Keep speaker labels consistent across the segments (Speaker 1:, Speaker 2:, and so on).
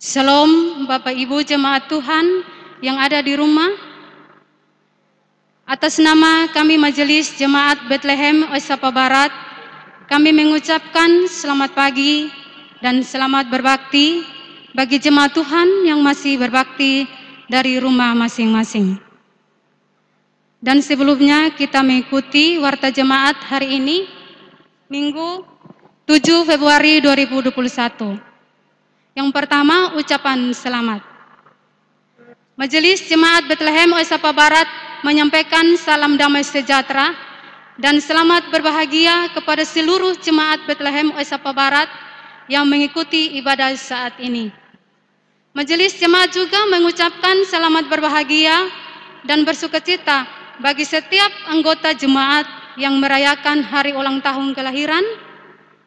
Speaker 1: Shalom Bapak Ibu jemaat Tuhan yang ada di rumah. Atas nama kami Majelis Jemaat Bethlehem Oesapa Barat, kami mengucapkan selamat pagi dan selamat berbakti bagi jemaat Tuhan yang masih berbakti dari rumah masing-masing. Dan sebelumnya kita mengikuti warta jemaat hari ini, Minggu 7 Februari 2021. Yang pertama, ucapan selamat. Majelis Jemaat Bethlehem Oesapa Barat menyampaikan salam damai sejahtera dan selamat berbahagia kepada seluruh jemaat Bethlehem Oesapa Barat yang mengikuti ibadah saat ini. Majelis Jemaat juga mengucapkan selamat berbahagia dan bersukacita bagi setiap anggota jemaat yang merayakan hari ulang tahun kelahiran,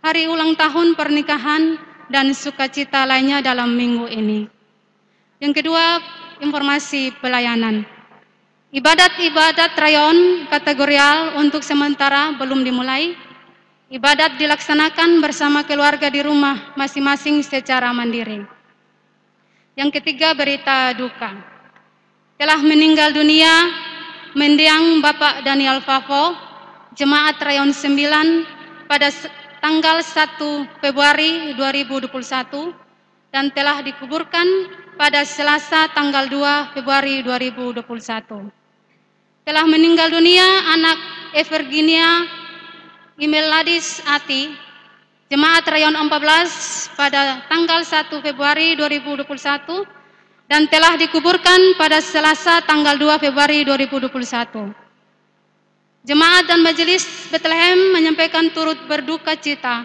Speaker 1: hari ulang tahun pernikahan, dan sukacita lainnya dalam minggu ini. Yang kedua, informasi pelayanan. Ibadat-ibadat rayon kategorial untuk sementara belum dimulai. Ibadat dilaksanakan bersama keluarga di rumah masing-masing secara mandiri. Yang ketiga, berita duka. Telah meninggal dunia mendiang Bapak Daniel Favo, Jemaat Rayon 9 pada tanggal 1 Februari 2021 dan telah dikuburkan pada Selasa tanggal 2 Februari 2021. Telah meninggal dunia anak Everginia Imeladis Ati, Jemaat Rayon 14 pada tanggal 1 Februari 2021 dan telah dikuburkan pada Selasa tanggal 2 Februari 2021. Jemaat dan Majelis Bethlehem menyampaikan turut berduka cita.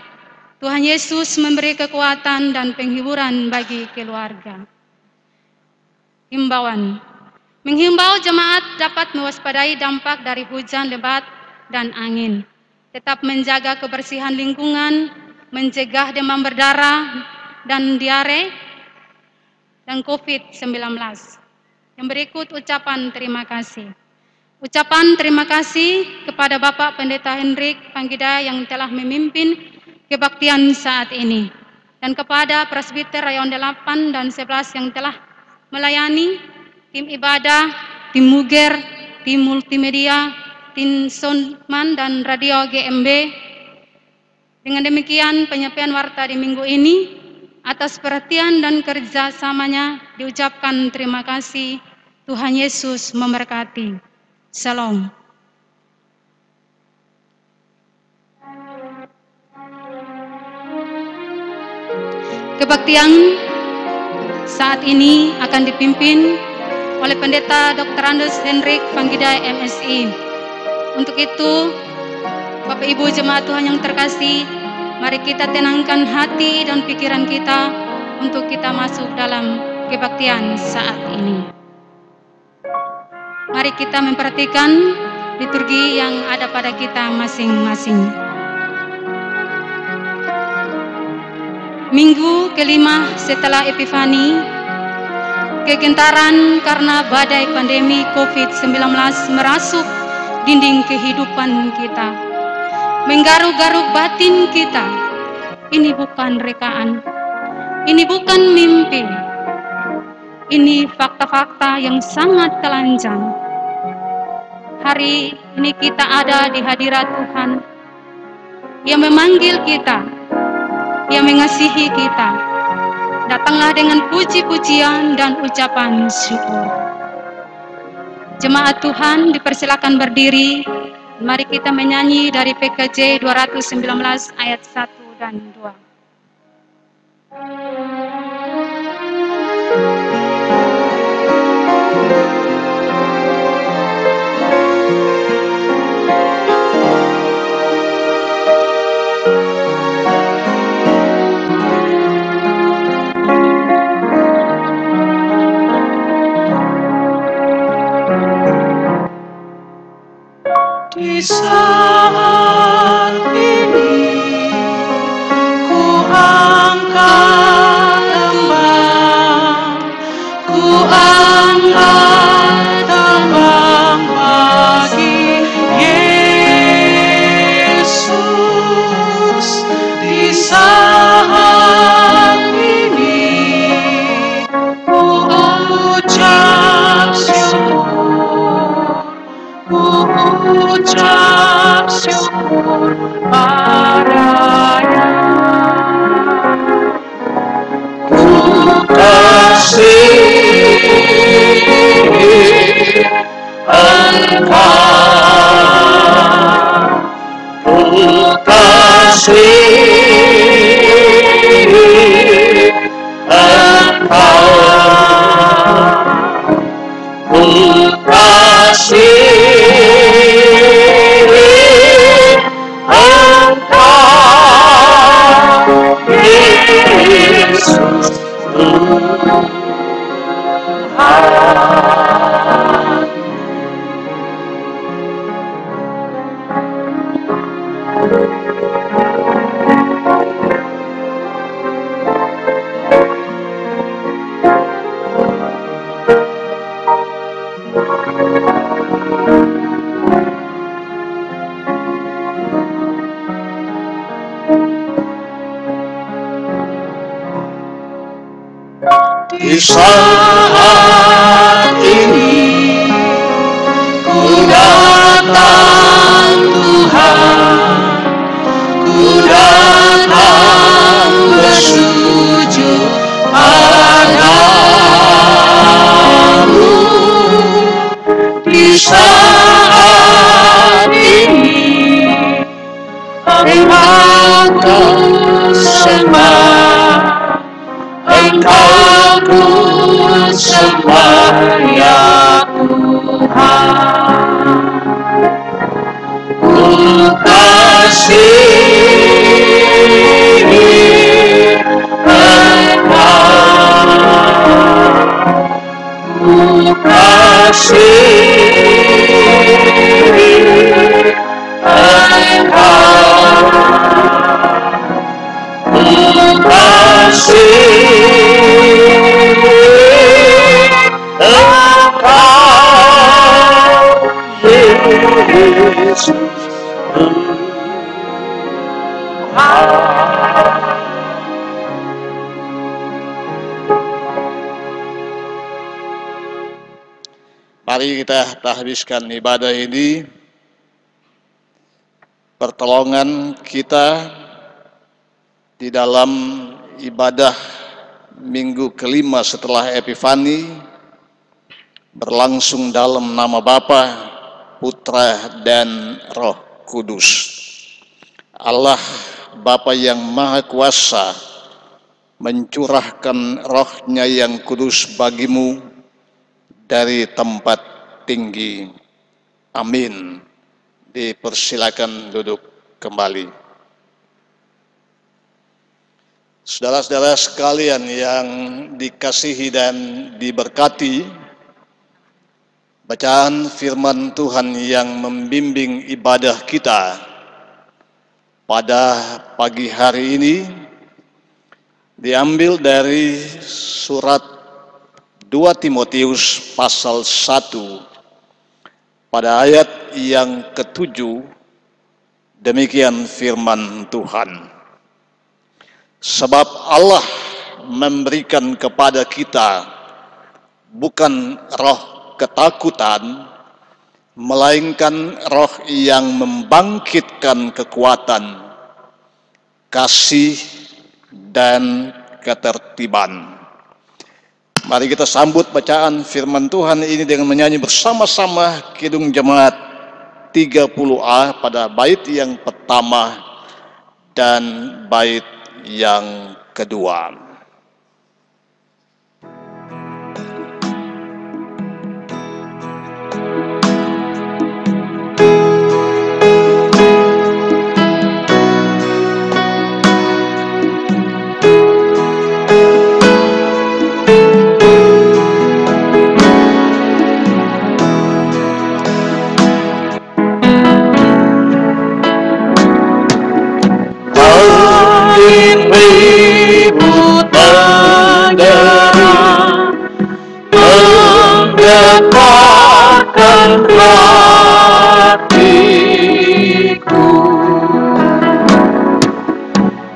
Speaker 1: Tuhan Yesus memberi kekuatan dan penghiburan bagi keluarga. Himbauan. Menghimbau jemaat dapat mewaspadai dampak dari hujan lebat dan angin. Tetap menjaga kebersihan lingkungan, mencegah demam berdarah dan diare dan COVID-19. Yang berikut ucapan terima kasih. Ucapan terima kasih kepada Bapak Pendeta Hendrik Panggida yang telah memimpin kebaktian saat ini, dan kepada presbiter Rayon 8 dan 11 yang telah melayani, tim ibadah, tim Muger, tim multimedia, tim soundman dan radio GMB. Dengan demikian penyampaian warta di minggu ini, atas perhatian dan kerjasamanya diucapkan terima kasih. Tuhan Yesus memberkati. Shalom. Kebaktian saat ini akan dipimpin oleh Pendeta Dr. Andes Hendrik Panggida MSI. Untuk itu, Bapak Ibu jemaat Tuhan yang terkasih, mari kita tenangkan hati dan pikiran kita untuk kita masuk dalam kebaktian saat ini. Mari kita memperhatikan liturgi yang ada pada kita masing-masing. Minggu kelima setelah Epifani, kegentaran karena badai pandemi COVID-19 merasuk dinding kehidupan kita, menggaruk-garuk batin kita. Ini bukan rekaan, ini bukan mimpi, ini fakta-fakta yang sangat telanjang. Hari ini kita ada di hadirat Tuhan yang memanggil kita, yang mengasihi kita. Datanglah dengan puji-pujian dan ucapan syukur. Jemaat Tuhan dipersilakan berdiri. Mari kita menyanyi dari PKJ 219 ayat 1 dan 2.
Speaker 2: Di saat ini ku mengucap syukur padanya. Ku kasih Engkau, ku kasih Engkau, ku kasih Engkau, Yesus Tuhan. Di saat ini ku datang Tuhan, ku datang bersujud padamu. Di saat ini Engkau ku sembah, Engkau ku sembah ya Tuhan. Ku kasih Engkau, ku kasih Engkau, ku kasih Engkau, Yesus Tuhan. Mari kita habiskan ibadah ini, pertolongan kita di dalam ibadah minggu kelima setelah Epifani berlangsung dalam nama Bapa, Putra, dan Roh Kudus. Allah Bapa yang Maha Kuasa mencurahkan rohnya yang kudus bagimu dari tempat tinggi. Amin. Dipersilakan duduk kembali. Saudara-saudara sekalian yang dikasihi dan diberkati, bacaan firman Tuhan yang membimbing ibadah kita pada pagi hari ini diambil dari surat 2 Timotius pasal 1 pada ayat yang ke-7. Demikian firman Tuhan. Sebab Allah memberikan kepada kita bukan roh ketakutan, melainkan roh yang membangkitkan kekuatan, kasih, dan ketertiban. Mari kita sambut bacaan firman Tuhan ini dengan menyanyi bersama-sama Kidung Jemaat 30A pada bait yang pertama dan bait yang kedua. Dekatkan hatiku,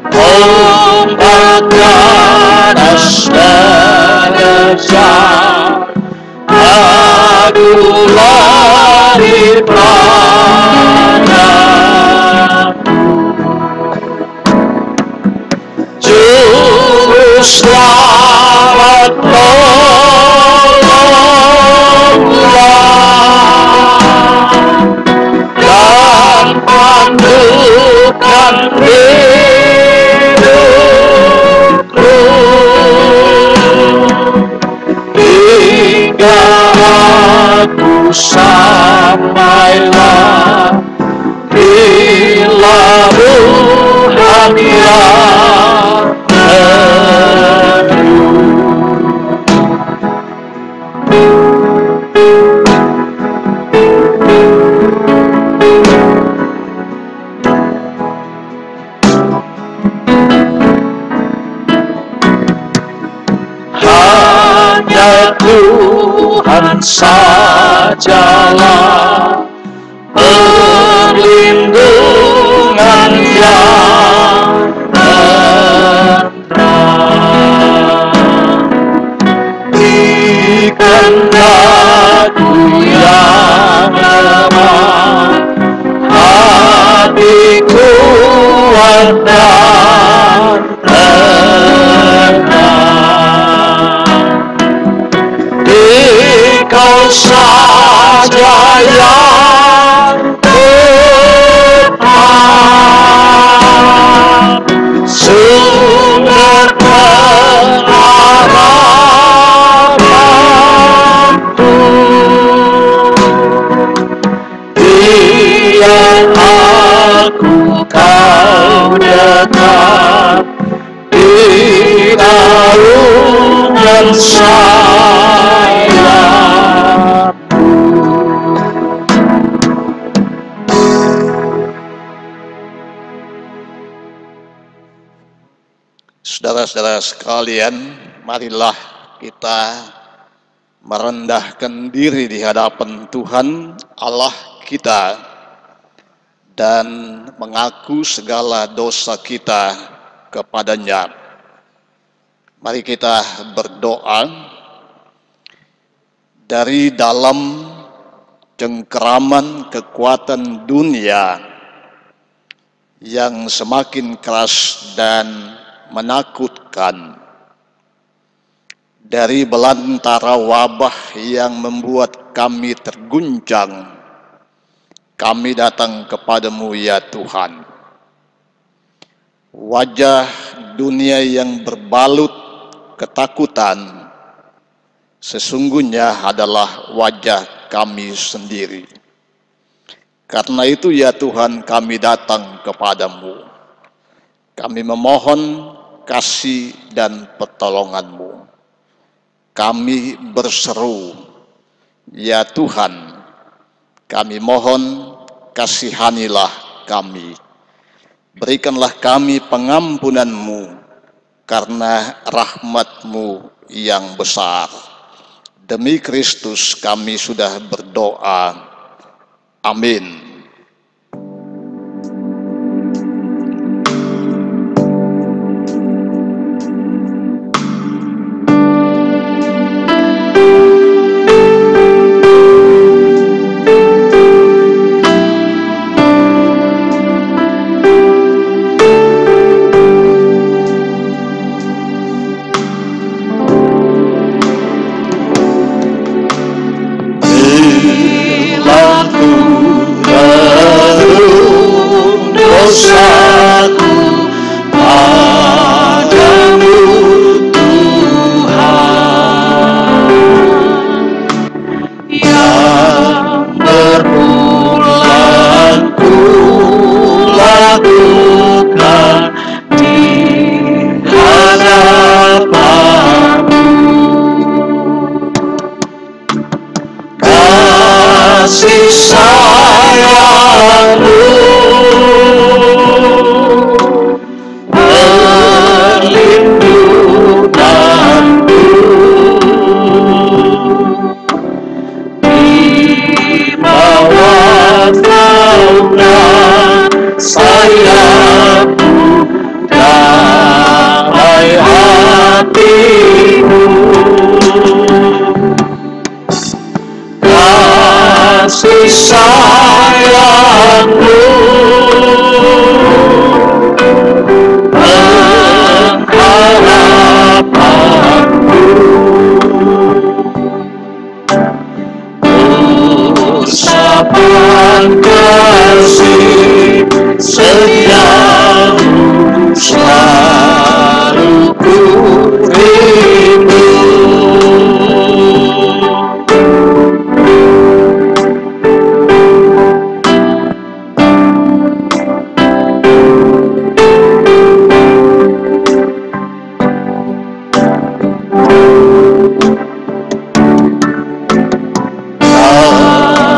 Speaker 2: ombak ganas menerjang, aduh lari selamat tolonglah dan pandukan hidupku hingga aku sampailah bila Tuhan yang hanya Tuhan sajalah perlindungan yang tenang di kehendakku yang lemah hatiku dan Engkau saja yang tepat, sumber pengharapanku. Biar aku kau dekat di naungan Saudara-saudara sekalian, marilah kita merendahkan diri di hadapan Tuhan Allah kita dan mengaku segala dosa kita kepadanya. Mari kita berdoa. Dari dalam cengkeraman kekuatan dunia yang semakin keras dan menakutkan, dari belantara wabah yang membuat kami terguncang, kami datang kepadamu ya Tuhan. Wajah dunia yang berbalut ketakutan sesungguhnya adalah wajah kami sendiri. Karena itu ya Tuhan, kami datang kepadamu. Kami memohon kasih dan pertolongan-Mu. Kami berseru, ya Tuhan, kami mohon kasihanilah kami. Berikanlah kami pengampunan-Mu karena rahmat-Mu yang besar. Demi Kristus kami sudah berdoa. Amin. Dosaku padamu Tuhan, yang berulang ku lakukan di hadapan-Mu. Kasih sayang-Mu sayapku damai hatimu, kasih sayang-Mu pengharapanku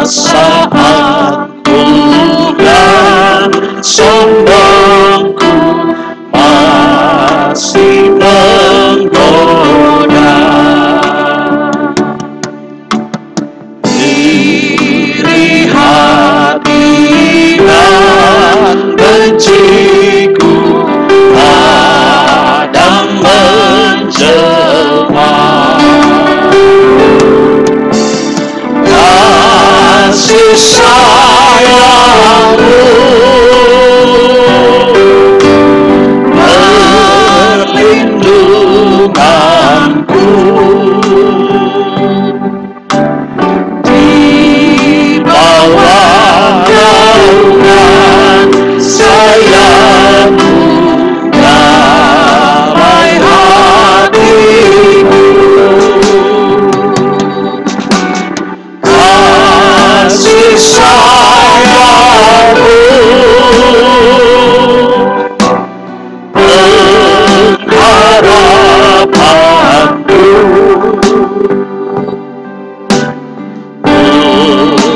Speaker 2: Saatku dan sombongku masih menggoda, iri hati dan benciku kadang menjelma. Kasih sayangmu perlindunganku, di bawah naungan sayangmu damai hatiku. Kasih sayangmu pengharapanku,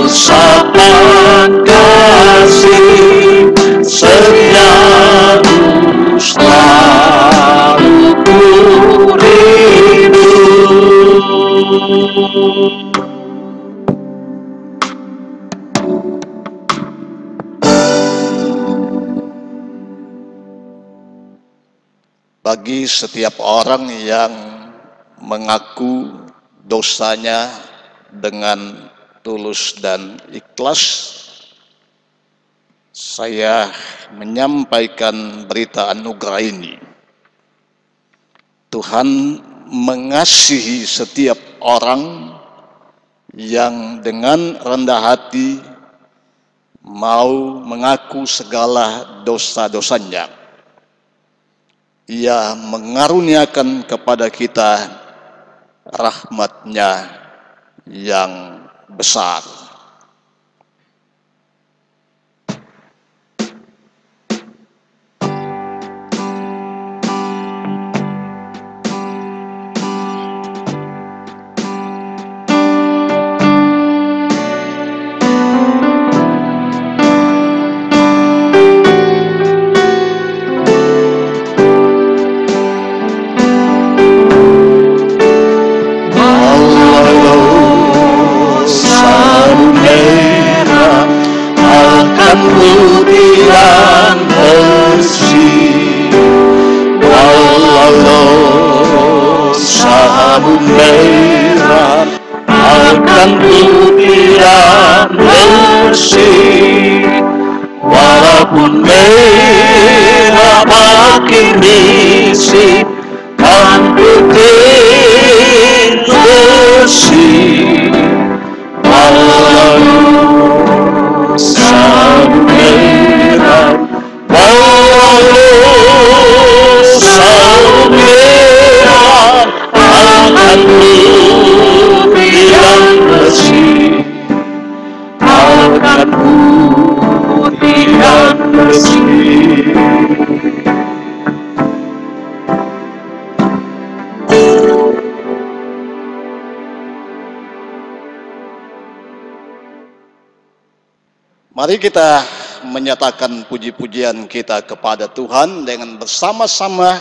Speaker 2: usapan kasih setiamu selalu ku rindu. Bagi setiap orang yang mengaku dosanya dengan tulus dan ikhlas, saya menyampaikan berita anugerah ini. Tuhan mengasihi setiap orang yang dengan rendah hati mau mengaku segala dosa-dosanya. Ia mengaruniakan kepada kita rahmat-Nya yang besar. Putihkan bersih, walau sabun merah akan putihkan bersih, walaupun merah makin risik kan putih bersih, walau sabun merah, walau sabun merah akan putihkan bersih, akan putihkan bersih. Mari kita menyatakan puji-pujian kita kepada Tuhan dengan bersama-sama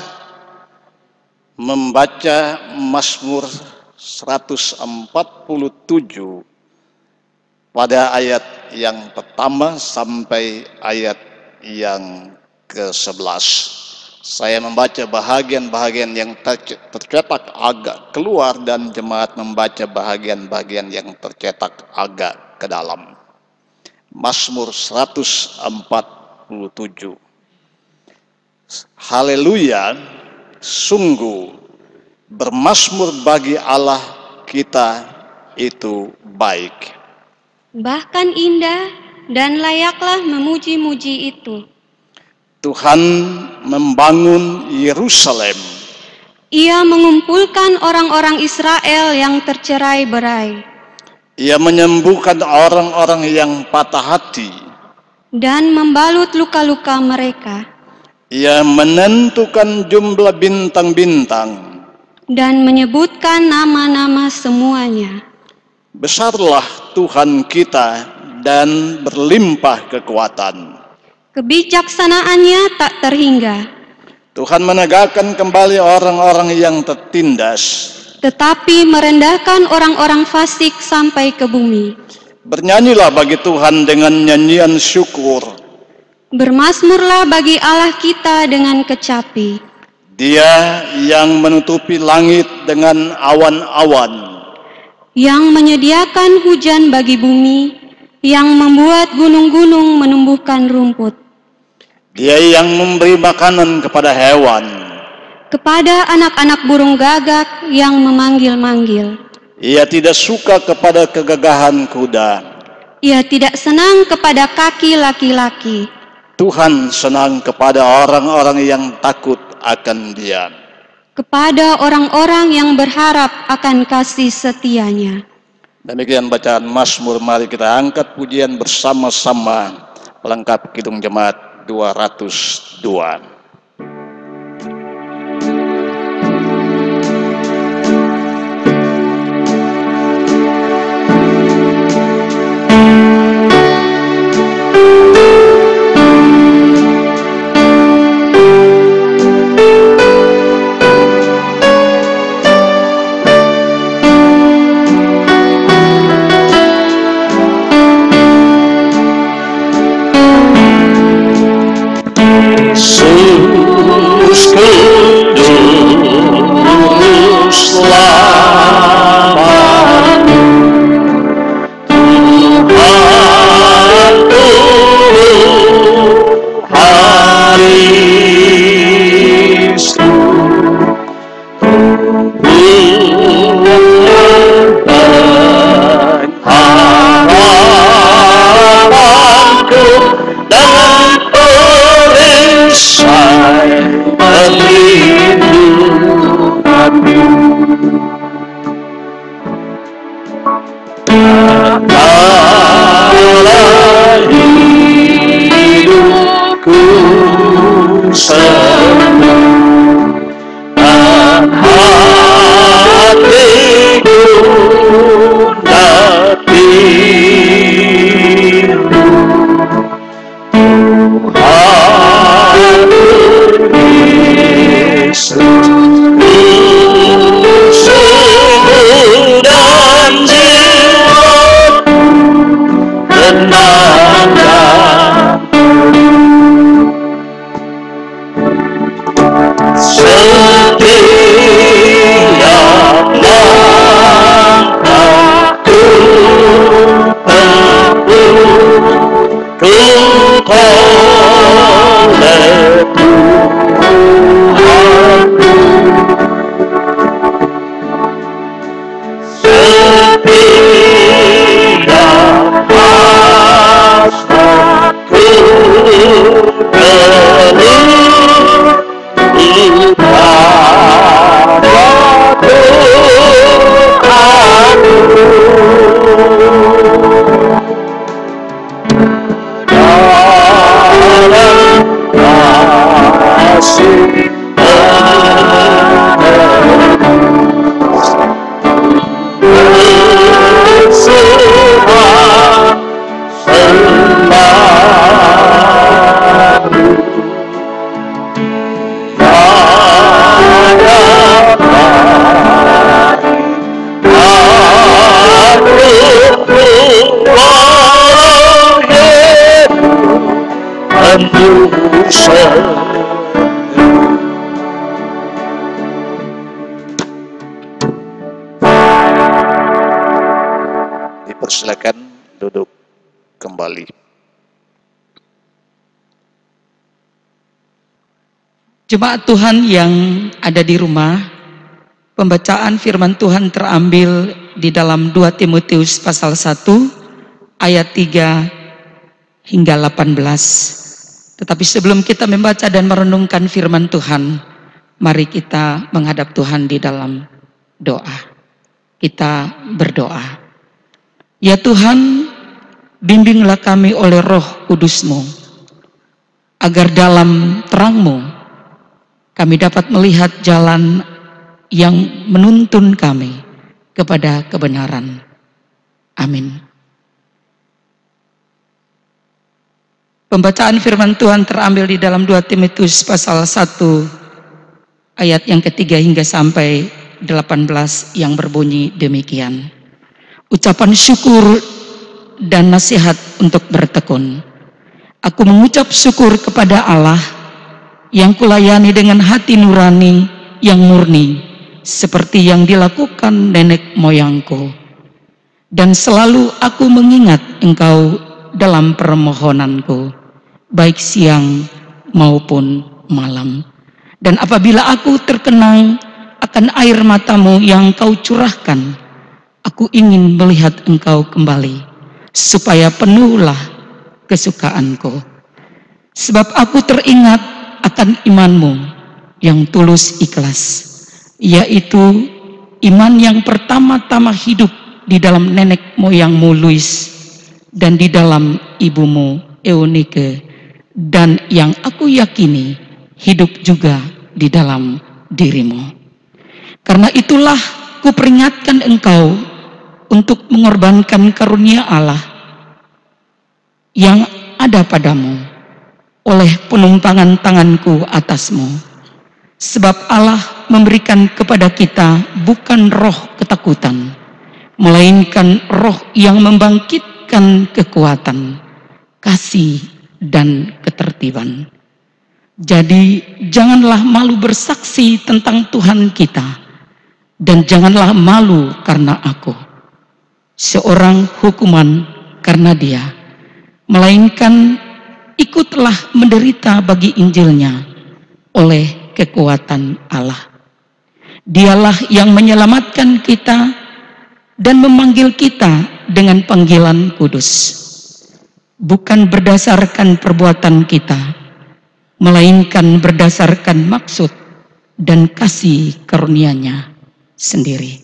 Speaker 2: membaca Mazmur 147 pada ayat yang pertama sampai ayat yang ke-11. Saya membaca bahagian-bahagian yang tercetak agak keluar dan jemaat membaca bahagian-bahagian yang tercetak agak ke dalam. Mazmur 147. Haleluya, sungguh bermazmur bagi Allah kita itu baik.
Speaker 1: Bahkan indah dan layaklah memuji-muji itu.
Speaker 2: Tuhan membangun Yerusalem.
Speaker 1: Ia mengumpulkan orang-orang Israel yang tercerai-berai.
Speaker 2: Ia menyembuhkan orang-orang yang patah hati
Speaker 1: dan membalut luka-luka mereka.
Speaker 2: Ia menentukan jumlah bintang-bintang
Speaker 3: dan menyebutkan nama-nama semuanya.
Speaker 2: Besarlah Tuhan kita dan berlimpah kekuatan.
Speaker 3: Kebijaksanaannya tak terhingga,
Speaker 2: Tuhan menegakkan kembali orang-orang yang tertindas.
Speaker 3: tetapi merendahkan orang-orang fasik sampai ke bumi.
Speaker 2: Bernyanyilah bagi Tuhan dengan nyanyian syukur.
Speaker 3: Bermazmurlah bagi Allah kita dengan kecapi.
Speaker 2: Dia yang menutupi langit dengan awan-awan,
Speaker 3: Yang menyediakan hujan bagi bumi, yang membuat gunung-gunung menumbuhkan rumput.
Speaker 2: Dia yang memberi makanan kepada hewan,
Speaker 3: Kepada anak-anak burung gagak yang memanggil-manggil.
Speaker 2: Ia tidak suka kepada kegagahan kuda.
Speaker 3: Ia tidak senang kepada kaki laki-laki.
Speaker 2: Tuhan senang kepada orang-orang yang takut akan Dia.
Speaker 3: Kepada orang-orang yang berharap akan kasih setianya.
Speaker 2: Demikian bacaan Mazmur. Mari kita angkat pujian bersama-sama pelengkap Kidung Jemaat 202. Dipersilakan duduk kembali.
Speaker 4: Jemaat Tuhan yang ada di rumah, pembacaan firman Tuhan terambil di dalam 2 Timotius pasal 1 ayat 3 hingga 18. Tetapi sebelum kita membaca dan merenungkan firman Tuhan, mari kita menghadap Tuhan di dalam doa. Kita berdoa. Ya Tuhan, bimbinglah kami oleh Roh Kudus-Mu, agar dalam terang-Mu kami dapat melihat jalan yang menuntun kami kepada kebenaran. Amin. Pembacaan firman Tuhan terambil di dalam 2 Timotius pasal 1 ayat yang ketiga hingga sampai 18 yang berbunyi demikian. Ucapan syukur dan nasihat untuk bertekun. Aku mengucap syukur kepada Allah yang kulayani dengan hati nurani yang murni, seperti yang dilakukan nenek moyangku. Dan selalu aku mengingat engkau dalam permohonanku, baik siang maupun malam. Dan apabila aku terkenang akan air matamu yang kau curahkan, aku ingin melihat engkau kembali, supaya penuhlah kesukaanku. Sebab aku teringat akan imanmu yang tulus ikhlas, yaitu iman yang pertama-tama hidup di dalam nenek moyangmu Luis dan di dalam ibumu Eunike, dan yang aku yakini hidup juga di dalam dirimu. Karena itulah kuperingatkan engkau untuk mengorbankan karunia Allah yang ada padamu oleh penumpangan tanganku atasmu. Sebab Allah memberikan kepada kita bukan roh ketakutan, melainkan roh yang membangkitkan kekuatan, kasih, dan ketertiban. Jadi janganlah malu bersaksi tentang Tuhan kita, dan janganlah malu karena aku, seorang hukuman karena Dia, melainkan ikutlah menderita bagi Injilnya oleh kekuatan Allah. Dialah yang menyelamatkan kita dan memanggil kita dengan panggilan kudus, bukan berdasarkan perbuatan kita, melainkan berdasarkan maksud dan kasih karunia-Nya sendiri,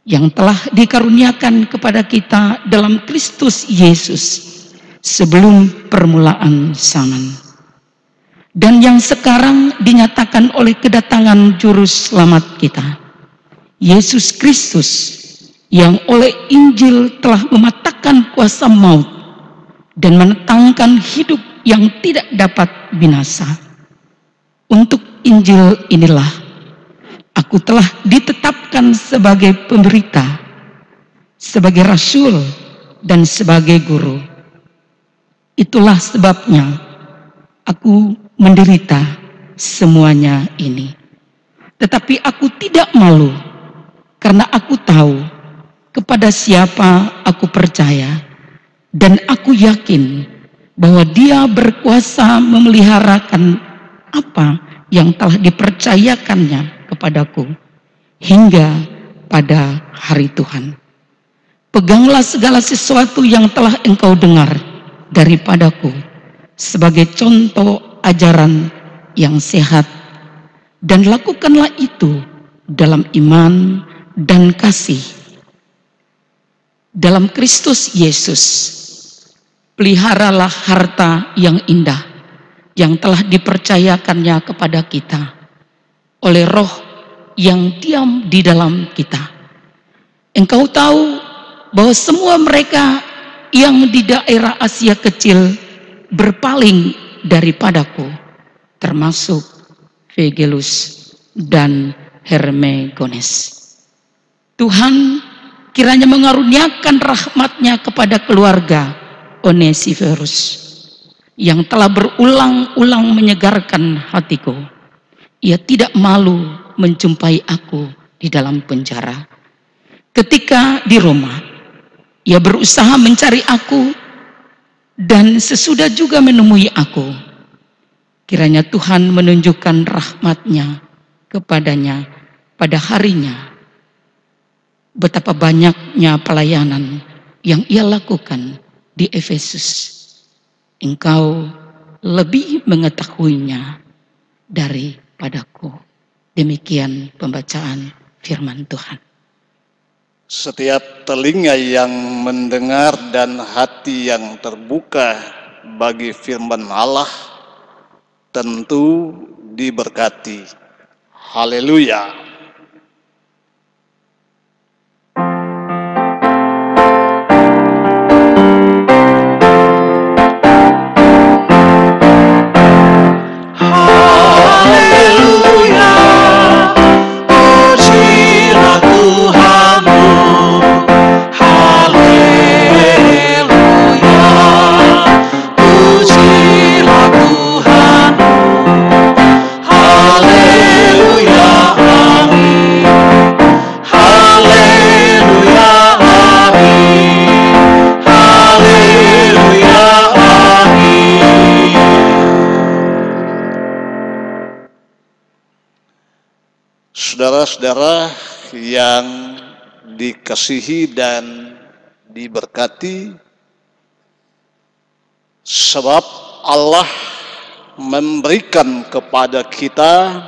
Speaker 4: yang telah dikaruniakan kepada kita dalam Kristus Yesus sebelum permulaan zaman, dan yang sekarang dinyatakan oleh kedatangan Juru Selamat kita, Yesus Kristus, yang oleh Injil telah mematahkan kuasa maut dan mendatangkan hidup yang tidak dapat binasa. Untuk Injil inilah aku telah ditetapkan sebagai pemberita, sebagai rasul, dan sebagai guru. Itulah sebabnya aku menderita semuanya ini. Tetapi aku tidak malu, karena aku tahu kepada siapa aku percaya, dan aku yakin bahwa Dia berkuasa memeliharakan apa yang telah dipercayakannya kepadaku hingga pada hari Tuhan. Peganglah segala sesuatu yang telah engkau dengar daripadaku sebagai contoh ajaran yang sehat, dan lakukanlah itu dalam iman dan kasih dalam Kristus Yesus. Peliharalah harta yang indah yang telah dipercayakannya kepada kita oleh Roh yang diam di dalam kita. Engkau tahu bahwa semua mereka yang di daerah Asia Kecil berpaling daripadaku, termasuk Figelus dan Hermogenes. Tuhan kiranya mengaruniakan rahmat-Nya kepada keluarga Onesiphorus yang telah berulang-ulang menyegarkan hatiku. Ia tidak malu menjumpai aku di dalam penjara. Ketika di Roma, ia berusaha mencari aku, dan sesudah juga menemui aku. Kiranya Tuhan menunjukkan rahmat-Nya kepadanya pada harinya. Betapa banyaknya pelayanan yang ia lakukan di Efesus. Engkau lebih mengetahuinya daripadaku. Demikian pembacaan firman Tuhan.
Speaker 2: Setiap telinga yang mendengar dan hati yang terbuka bagi firman Allah tentu diberkati. Haleluya. saudara-saudara yang dikasihi dan diberkati, sebab Allah memberikan kepada kita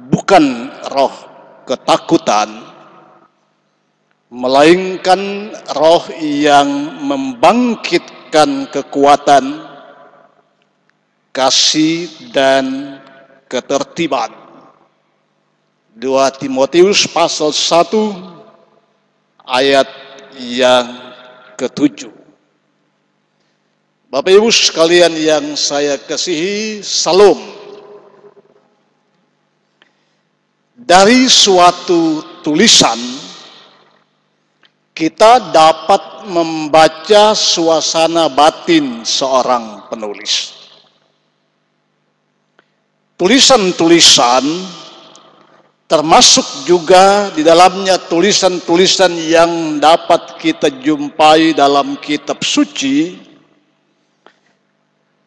Speaker 2: bukan roh ketakutan, melainkan roh yang membangkitkan kekuatan, kasih, dan ketertiban. 2 Timotius pasal 1 ayat yang ke-7. Bapak Ibu sekalian yang saya kasihi, salam. Dari suatu tulisan kita dapat membaca suasana batin seorang penulis. Tulisan-tulisan termasuk juga di dalamnya tulisan-tulisan yang dapat kita jumpai dalam kitab suci,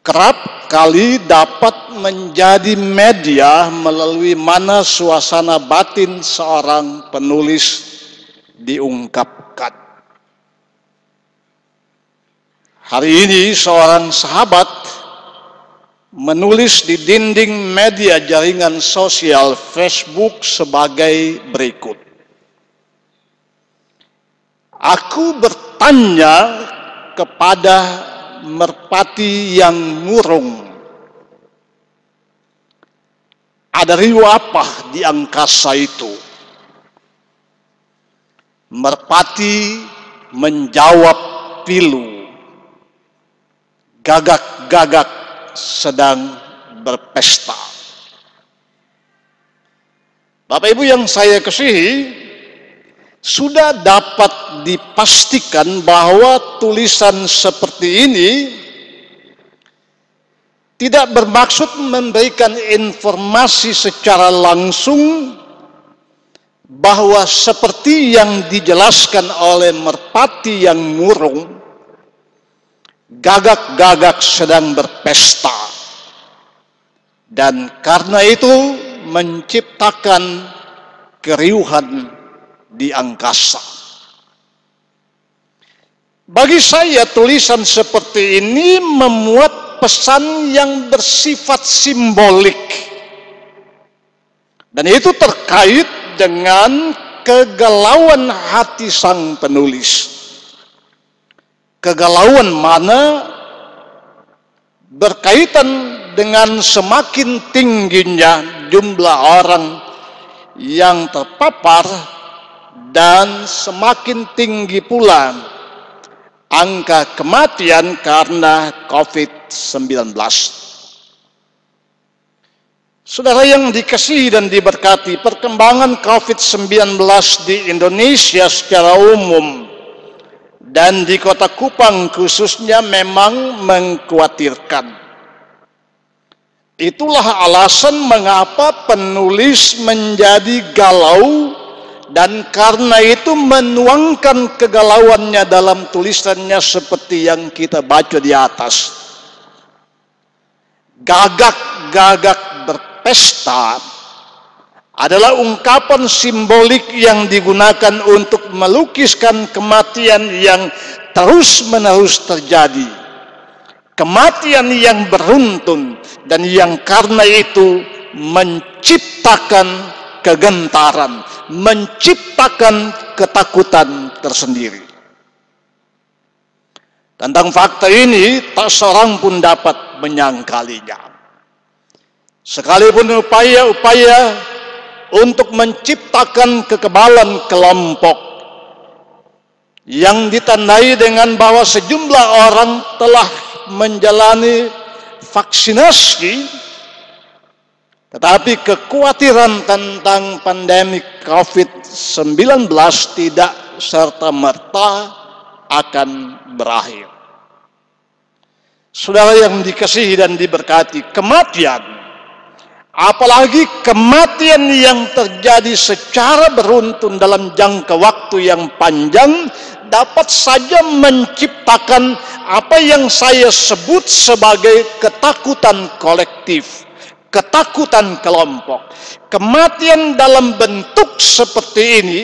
Speaker 2: kerap kali dapat menjadi media melalui mana suasana batin seorang penulis diungkapkan. Hari ini seorang sahabat menulis di dinding media jaringan sosial Facebook sebagai berikut. Aku bertanya kepada merpati yang murung, ada riuh apa di angkasa itu? Merpati menjawab pilu, gagak-gagak sedang berpesta. Bapak Ibu yang saya kasihi, sudah dapat dipastikan bahwa tulisan seperti ini tidak bermaksud memberikan informasi secara langsung bahwa seperti yang dijelaskan oleh merpati yang murung, gagak-gagak sedang berpesta, dan karena itu menciptakan keriuhan di angkasa. Bagi saya tulisan seperti ini memuat pesan yang bersifat simbolik, dan itu terkait dengan kegalauan hati sang penulis. Kegalauan mana berkaitan dengan semakin tingginya jumlah orang yang terpapar dan semakin tinggi pula angka kematian karena COVID-19. Saudara yang dikasihi dan diberkati, perkembangan COVID-19 di Indonesia secara umum dan di Kota Kupang khususnya memang mengkhawatirkan. Itulah alasan mengapa penulis menjadi galau dan karena itu menuangkan kegalauannya dalam tulisannya seperti yang kita baca di atas. Gagak-gagak berpesta adalah ungkapan simbolik yang digunakan untuk melukiskan kematian yang terus-menerus terjadi. Kematian yang beruntun dan yang karena itu menciptakan kegentaran, menciptakan ketakutan tersendiri. Tentang fakta ini tak seorang pun dapat menyangkalinya. Sekalipun upaya-upaya untuk menciptakan kekebalan kelompok yang ditandai dengan bahwa sejumlah orang telah menjalani vaksinasi, tetapi kekhawatiran tentang pandemi COVID-19 tidak serta-merta akan berakhir. Saudara yang dikasihi dan diberkati, kematian, apalagi kematian yang terjadi secara beruntun dalam jangka waktu yang panjang, dapat saja menciptakan apa yang saya sebut sebagai ketakutan kolektif, ketakutan kelompok. Kematian dalam bentuk seperti ini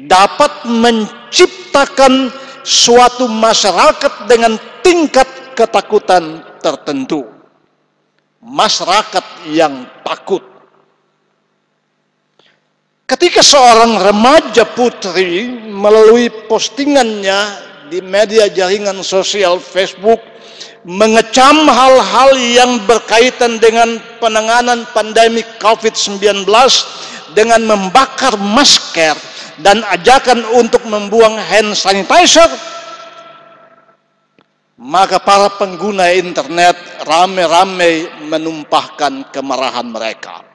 Speaker 2: dapat menciptakan suatu masyarakat dengan tingkat ketakutan tertentu. Masyarakat yang takut. Ketika seorang remaja putri melalui postingannya di media jaringan sosial Facebook mengecam hal-hal yang berkaitan dengan penanganan pandemi COVID-19 dengan membakar masker dan ajakan untuk membuang hand sanitizer, maka para pengguna internet ramai-ramai menumpahkan kemarahan mereka.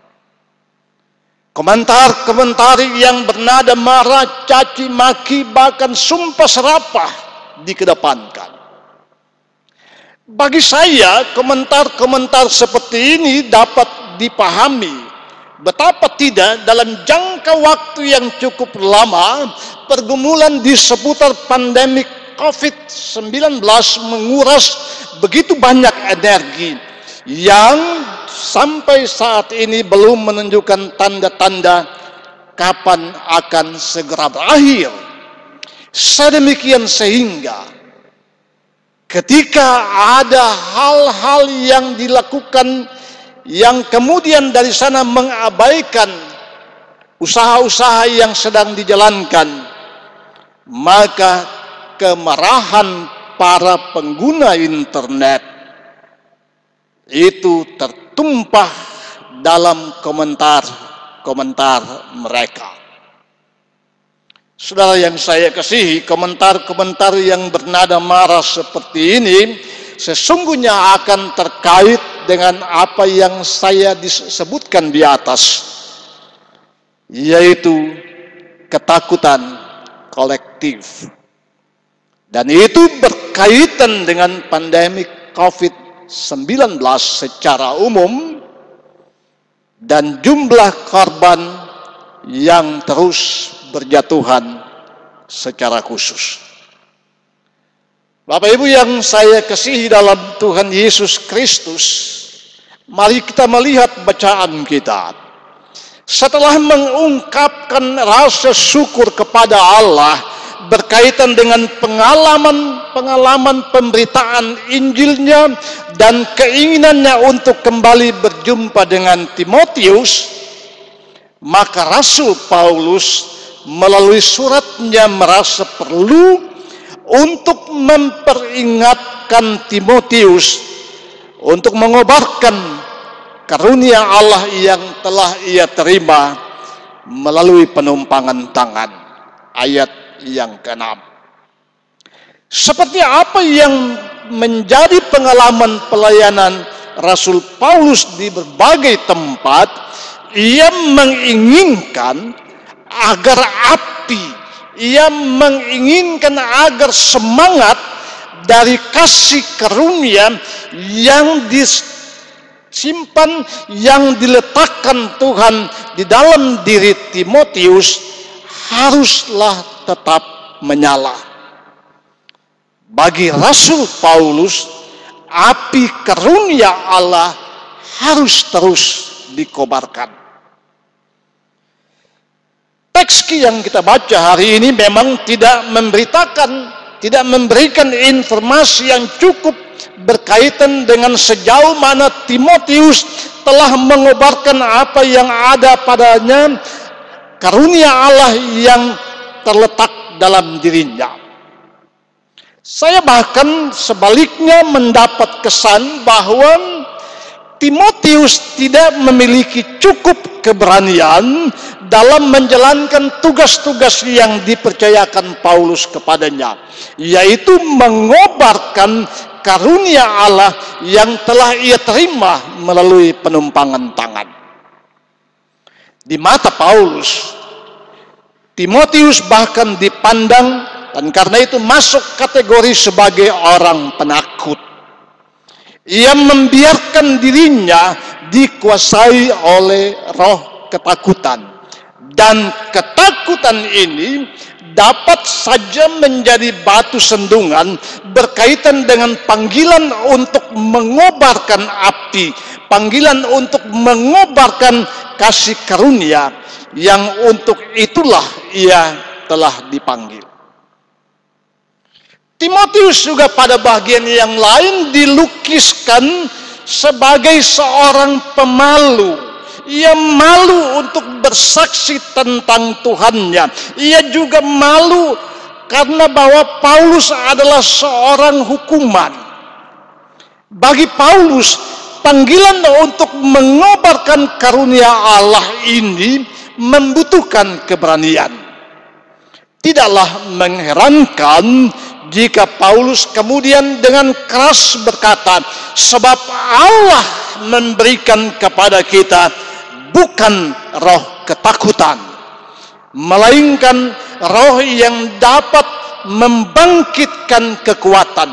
Speaker 2: Komentar-komentar yang bernada marah, caci maki, bahkan sumpah serapah dikedepankan. Bagi saya, komentar-komentar seperti ini dapat dipahami. Betapa tidak dalam jangka waktu yang cukup lama, pergumulan di seputar pandemi COVID-19 menguras begitu banyak energi yang sampai saat ini belum menunjukkan tanda-tanda kapan akan segera berakhir. Sedemikian sehingga ketika ada hal-hal yang dilakukan yang kemudian dari sana mengabaikan usaha-usaha yang sedang dijalankan, maka kemarahan para pengguna internet itu tertumpah dalam komentar-komentar mereka. Saudara yang saya kasihi, komentar-komentar yang bernada marah seperti ini sesungguhnya akan terkait dengan apa yang saya disebutkan di atas, yaitu ketakutan kolektif. Dan itu berkaitan dengan pandemi COVID-19 secara umum dan jumlah korban yang terus berjatuhan secara khusus. Bapak Ibu yang saya kasihi dalam Tuhan Yesus Kristus, mari kita melihat bacaan kita. Setelah mengungkapkan rasa syukur kepada Allah berkaitan dengan pengalaman pemberitaan Injilnya dan keinginannya untuk kembali berjumpa dengan Timotius, maka Rasul Paulus melalui suratnya merasa perlu untuk memperingatkan Timotius untuk mengobarkan karunia Allah yang telah ia terima melalui penumpangan tangan. Ayat yang ke-6. Seperti apa yang menjadi pengalaman pelayanan Rasul Paulus di berbagai tempat, ia menginginkan agar ia menginginkan agar semangat dari kasih karunia yang disimpan, yang diletakkan Tuhan di dalam diri Timotius haruslah tetap menyala. Bagi Rasul Paulus, api karunia Allah harus terus dikobarkan. Teks yang kita baca hari ini memang tidak memberikan informasi yang cukup berkaitan dengan sejauh mana Timotius telah mengobarkan apa yang ada padanya, karunia Allah yang terletak dalam dirinya. Saya bahkan sebaliknya mendapat kesan bahwa Timotius tidak memiliki cukup keberanian dalam menjalankan tugas-tugas yang dipercayakan Paulus kepadanya, yaitu mengobarkan karunia Allah yang telah ia terima melalui penumpangan tangan. Di mata Paulus, Timotius bahkan dipandang dan karena itu masuk kategori sebagai orang penakut. Ia membiarkan dirinya dikuasai oleh roh ketakutan. Dan ketakutan ini dapat saja menjadi batu sandungan berkaitan dengan panggilan untuk mengobarkan api panggilan untuk mengobarkan kasih karunia yang untuk itulah ia telah dipanggil. Timotius juga pada bagian yang lain dilukiskan sebagai seorang pemalu. Ia malu untuk bersaksi tentang Tuhannya. Ia juga malu karena bahwa Paulus adalah seorang hukuman. Bagi Paulus, panggilan untuk mengobarkan karunia Allah ini membutuhkan keberanian. Tidaklah mengherankan jika Paulus kemudian dengan keras berkata, sebab Allah memberikan kepada kita bukan roh ketakutan, melainkan roh yang dapat membangkitkan kekuatan,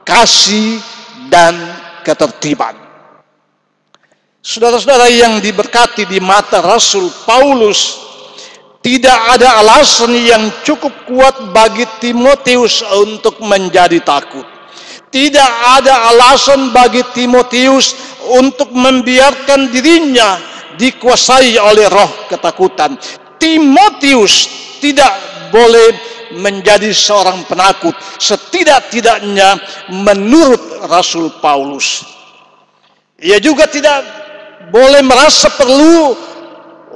Speaker 2: kasih, dan ketertiban. Saudara-saudara yang diberkati di mata Rasul Paulus, tidak ada alasan yang cukup kuat bagi Timotius untuk menjadi takut. Tidak ada alasan bagi Timotius untuk membiarkan dirinya dikuasai oleh roh ketakutan. Timotius tidak boleh menjadi seorang penakut, setidak-tidaknya menurut Rasul Paulus. Ia juga tidak boleh merasa perlu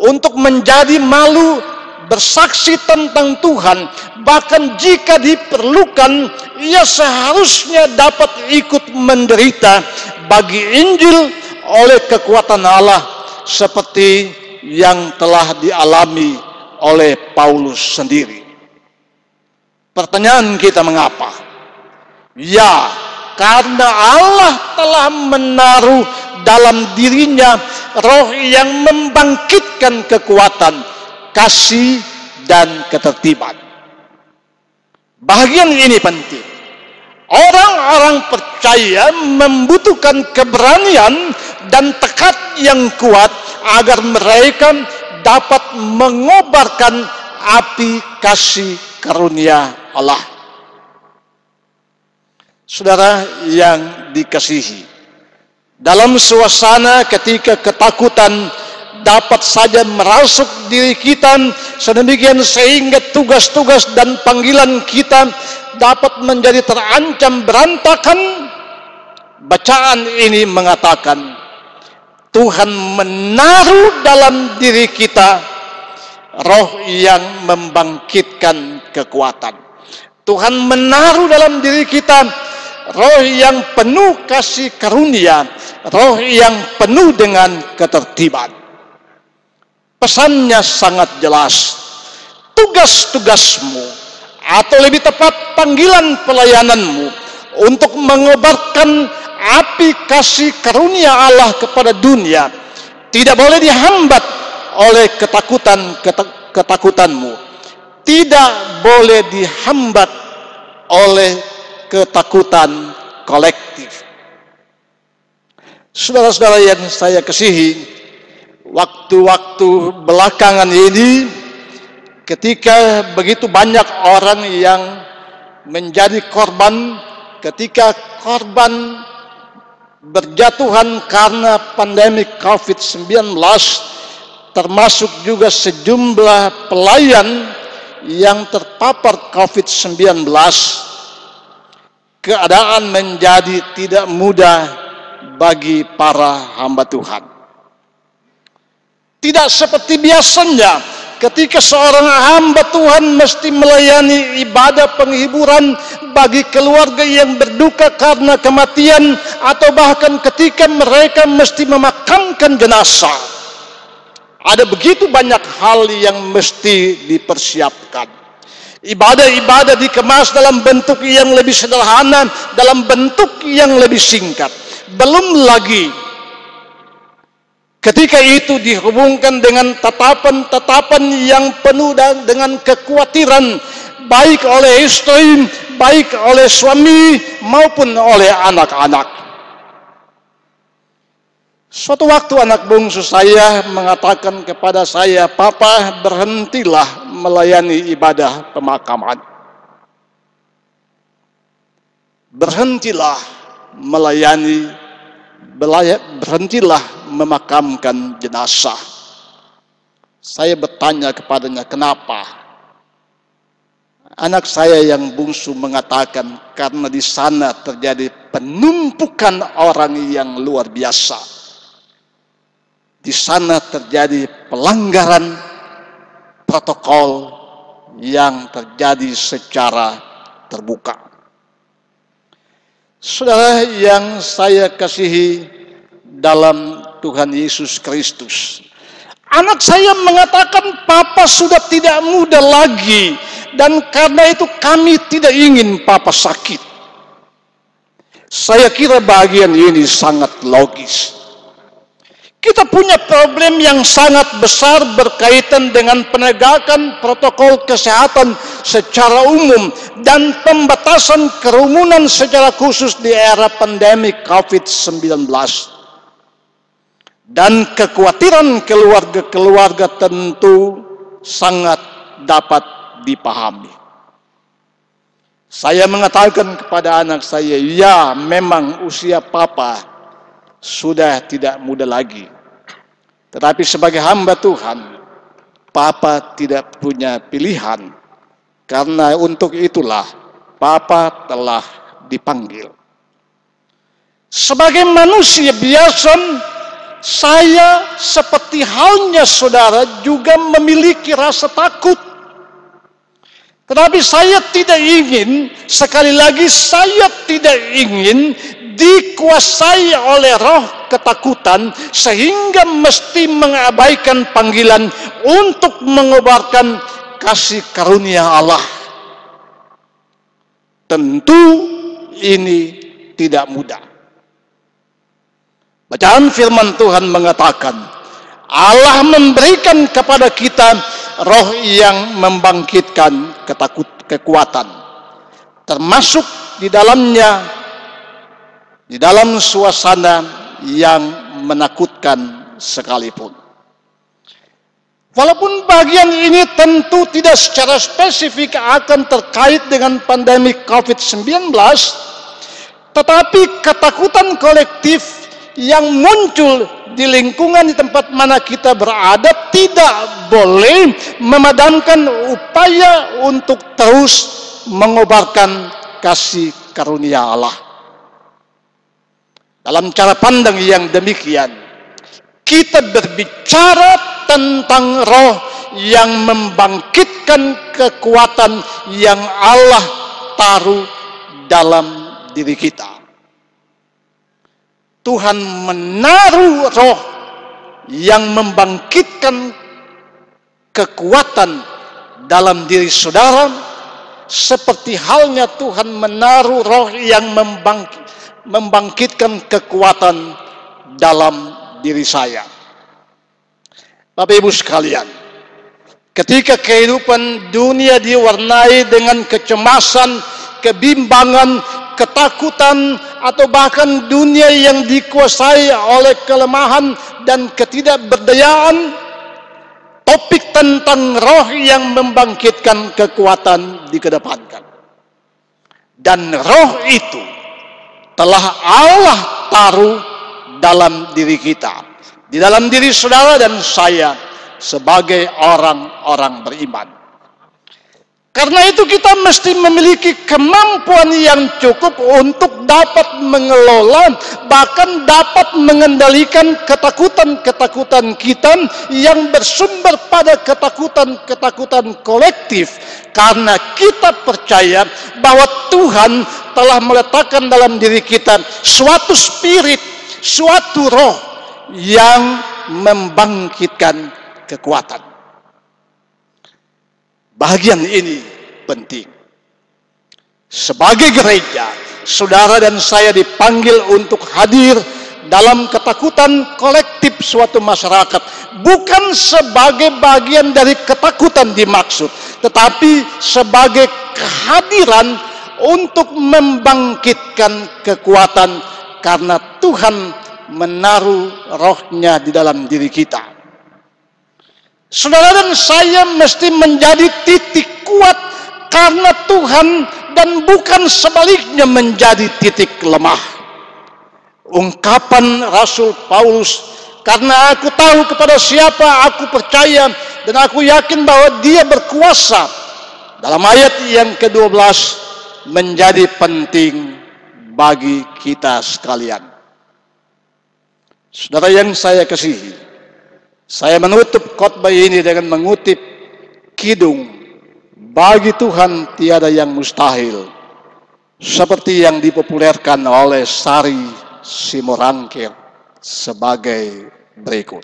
Speaker 2: untuk menjadi malu bersaksi tentang Tuhan. Bahkan jika diperlukan, ia seharusnya dapat ikut menderita bagi Injil oleh kekuatan Allah seperti yang telah dialami oleh Paulus sendiri. Pertanyaan kita, mengapa? Ya, karena Allah telah menaruh dalam dirinya roh yang membangkitkan kekuatan, kasih, dan ketertiban. Bagian ini penting. Orang-orang percaya membutuhkan keberanian dan tekad yang kuat agar mereka dapat mengobarkan api kasih karunia Allah. Saudara yang dikasihi, dalam suasana ketika ketakutan dapat saja merasuk diri kita sedemikian sehingga tugas-tugas dan panggilan kita dapat menjadi terancam berantakan, bacaan ini mengatakan Tuhan menaruh dalam diri kita roh yang membangkitkan kekuatan. Tuhan menaruh dalam diri kita roh yang penuh kasih karunia, roh yang penuh dengan ketertiban. Pesannya sangat jelas. Tugas-tugasmu, atau lebih tepat panggilan pelayananmu untuk mengobarkan api kasih karunia Allah kepada dunia tidak boleh dihambat oleh ketakutanmu. Tidak boleh dihambat oleh ketakutan kolektif. Saudara-saudara yang saya kasihi, waktu-waktu belakangan ini ketika begitu banyak orang yang menjadi korban, ketika korban berjatuhan karena pandemi COVID-19, termasuk juga sejumlah pelayan yang terpapar COVID-19, keadaan menjadi tidak mudah bagi para hamba Tuhan. Tidak seperti biasanya ketika seorang hamba Tuhan mesti melayani ibadah penghiburan bagi keluarga yang berduka karena kematian, atau bahkan ketika mereka mesti memakamkan jenazah. Ada begitu banyak hal yang mesti dipersiapkan. Ibadah-ibadah dikemas dalam bentuk yang lebih sederhana, dalam bentuk yang lebih singkat. Belum lagi ketika itu dihubungkan dengan tatapan-tatapan yang penuh dengan kekhawatiran, baik oleh istri, baik oleh suami, maupun oleh anak-anak. Suatu waktu anak bungsu saya mengatakan kepada saya, "Papa, berhentilah melayani ibadah pemakaman. Berhentilah melayani berhentilah memakamkan jenazah. Saya bertanya kepadanya, kenapa? Anak saya yang bungsu mengatakan, karena di sana terjadi penumpukan orang yang luar biasa. Di sana terjadi pelanggaran protokol yang terjadi secara terbuka. Saudara yang saya kasihi dalam Tuhan Yesus Kristus, anak saya mengatakan, Papa sudah tidak muda lagi, dan karena itu kami tidak ingin Papa sakit. Saya kira bagian ini sangat logis. Kita punya problem yang sangat besar berkaitan dengan penegakan protokol kesehatan secara umum dan pembatasan kerumunan secara khusus di era pandemi COVID-19. Dan kekhawatiran keluarga-keluarga tentu sangat dapat dipahami. Saya mengatakan kepada anak saya, ya memang usia Papa sudah tidak muda lagi. Tetapi sebagai hamba Tuhan, Papa tidak punya pilihan. Karena untuk itulah Papa telah dipanggil. Sebagai manusia biasa, saya seperti halnya saudara juga memiliki rasa takut. Tetapi saya tidak ingin, sekali lagi saya tidak ingin dikuasai oleh roh ketakutan sehingga mesti mengabaikan panggilan untuk mengobarkan kasih karunia Allah. Tentu ini tidak mudah. Bacaan firman Tuhan mengatakan, Allah memberikan kepada kita roh yang membangkitkan kekuatan, termasuk di dalam suasana yang menakutkan sekalipun. Walaupun bagian ini tentu tidak secara spesifik akan terkait dengan pandemi COVID-19, tetapi ketakutan kolektif yang muncul di lingkungan di tempat mana kita berada tidak boleh memadamkan upaya untuk terus mengobarkan kasih karunia Allah. Dalam cara pandang yang demikian, kita berbicara tentang roh yang membangkitkan kekuatan yang Allah taruh dalam diri kita. Tuhan menaruh roh yang membangkitkan kekuatan dalam diri saudara, seperti halnya Tuhan menaruh roh yang membangkitkan kekuatan dalam diri saya. Bapak Ibu sekalian, ketika kehidupan dunia diwarnai dengan kecemasan, kebimbangan, ketakutan, atau bahkan dunia yang dikuasai oleh kelemahan dan ketidakberdayaan, topik tentang roh yang membangkitkan kekuatan dikedepankan. Dan roh itu telah Allah taruh dalam diri kita, di dalam diri saudara dan saya sebagai orang-orang beriman. Karena itu kita mesti memiliki kemampuan yang cukup untuk dapat mengelola, bahkan dapat mengendalikan ketakutan-ketakutan kita yang bersumber pada ketakutan-ketakutan kolektif. Karena kita percaya bahwa Tuhan telah meletakkan dalam diri kita suatu spirit, suatu roh yang membangkitkan kekuatan. Bagian ini penting. Sebagai gereja, saudara dan saya dipanggil untuk hadir dalam ketakutan kolektif suatu masyarakat. Bukan sebagai bagian dari ketakutan dimaksud, tetapi sebagai kehadiran untuk membangkitkan kekuatan karena Tuhan menaruh rohnya di dalam diri kita. Saudara dan saya mesti menjadi titik kuat karena Tuhan dan bukan sebaliknya menjadi titik lemah. ungkapan Rasul Paulus, karena aku tahu kepada siapa aku percaya dan aku yakin bahwa dia berkuasa. Dalam ayat yang ke-12 menjadi penting bagi kita sekalian. Saudara yang saya kasihi, saya menutup khotbah ini dengan mengutip kidung, bagi Tuhan tiada yang mustahil, seperti yang dipopulerkan oleh Sari Simorangkir sebagai berikut.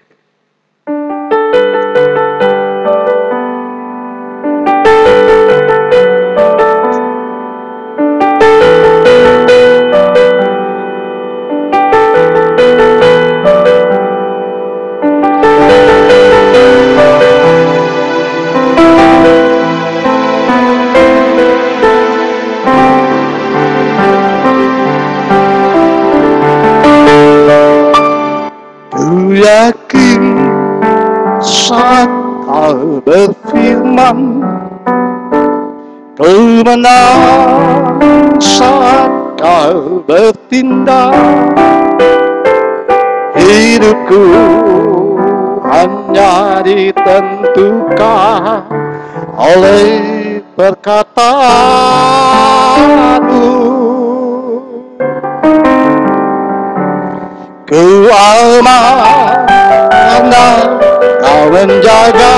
Speaker 2: Yakin saat kau berfirman, kau menang saat kau bertindak. Hidupku hanya ditentukan oleh perkataanmu. Ku amanah kau menjaga,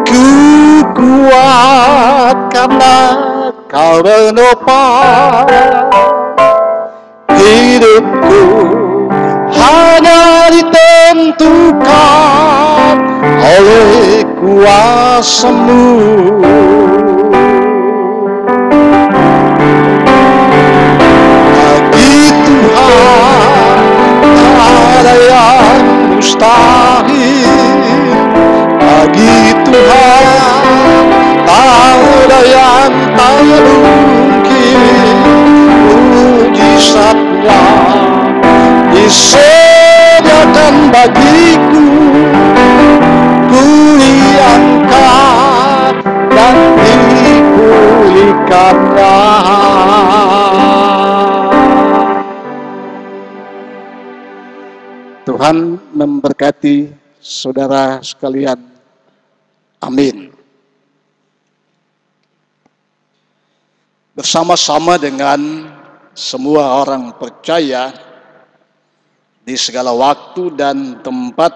Speaker 2: ku kuat karena kau menopang. Hidupku hanya ditentukan oleh kuasa-Mu. Ada yang mustahil bagi Tuhan, ada yang tak mungkin. Mujizatnya disediakan bagiku, ku diangkat dan dipulihkannya. Tuhan memberkati saudara sekalian. Amin. Bersama-sama dengan semua orang percaya di segala waktu dan tempat,